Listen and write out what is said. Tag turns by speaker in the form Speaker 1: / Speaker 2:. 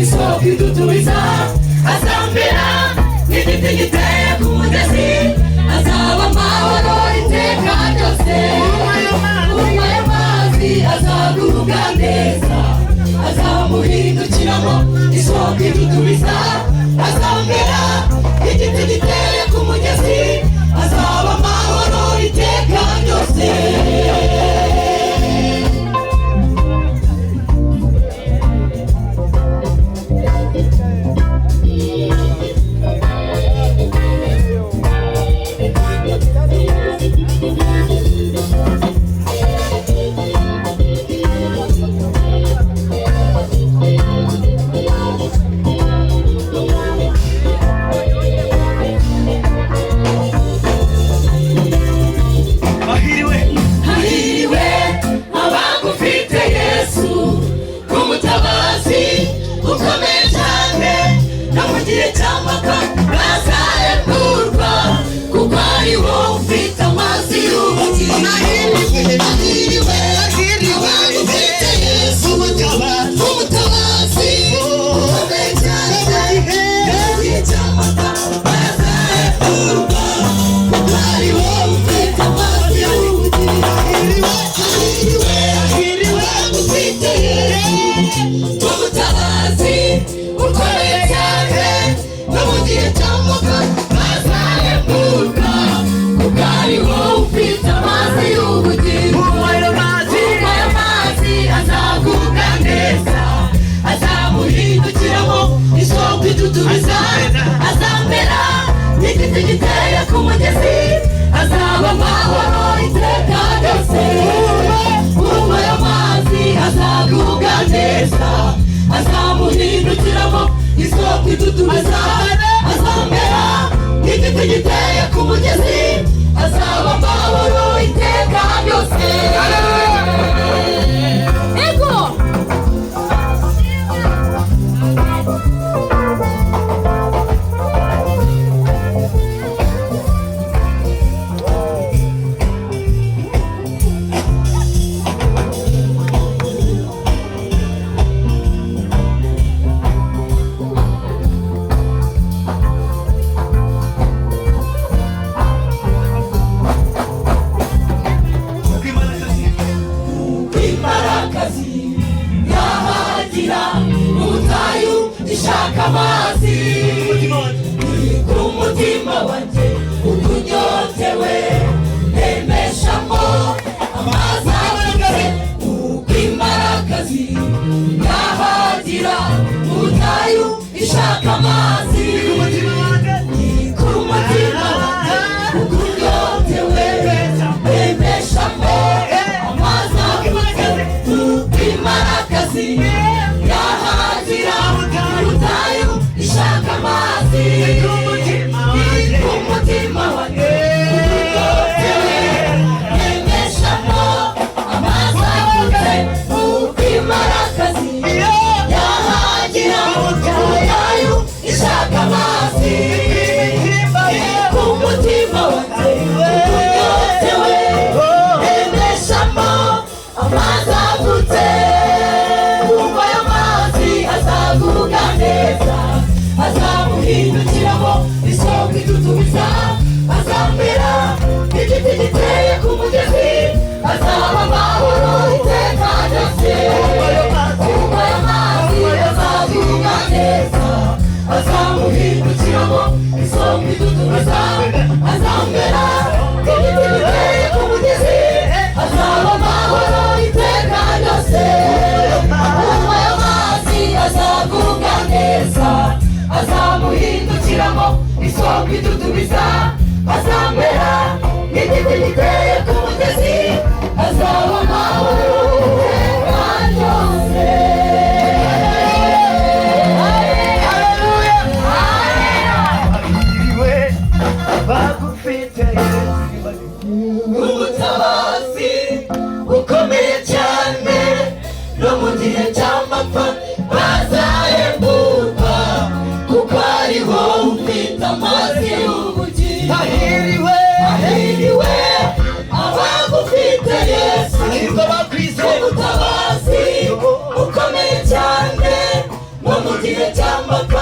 Speaker 1: isoko idutubiza azambera n'igiti giteye ku mugezi azaba amahoro iteka ryose unywa ayo mazi azagubwa neza azamuhindukiramo isoko idutubiza azambera n'igiti giteye ku mugezi azaba amahoro iteka ryose. azambera n'igiti giteye ku mugezi azaba amahoro iteka ryose unywa ayo mazi azagubwa neza azamuhindukiramo isoko idutubiza azambera n'igiti giteye ku mugezi azaba amahoro iteka ryose. Amazi ku mutima wanjye ukunyotewe nemeshamo amazi abonetse uko imbarakazi yahagira ubutayu ishaka amazi ku mutima wanjye ukunyotewe nemeshamo amazi abonetse uko imbarakazi yahagira ubutayu ishaka amazi ku mutima wanjye ukunyotewe nemeshamo amazi avutse uko imbarakazi yahagira ubutayu ishaka amazi ku mutima wanjye ukunyotewe nemeshamo amazi avutse umva ayo mazi azagubwa neza azamuhindukiramo isoko idutubiza azambera n'igiti giteye ku mugezi azaba amahoro iteka ryose umva ayo mazi azagubwa neza azamuhindukiramo isoko idutubiza azambera n'igiti giteye ku mugezi azaba amahoro iteka ryose umva ayo mazi azagubwa neza azamuhindukiramo isoko idutubiza azambera n'igiti giteye ku mugezi azaba amahoro iteka ryose. Umutabazi ukomeye cyane no mu gihe cy'amapfa bazahemburwa kuko ariho ufite amazi y'ubugingo. Ahiriwe gihe cy'amapfa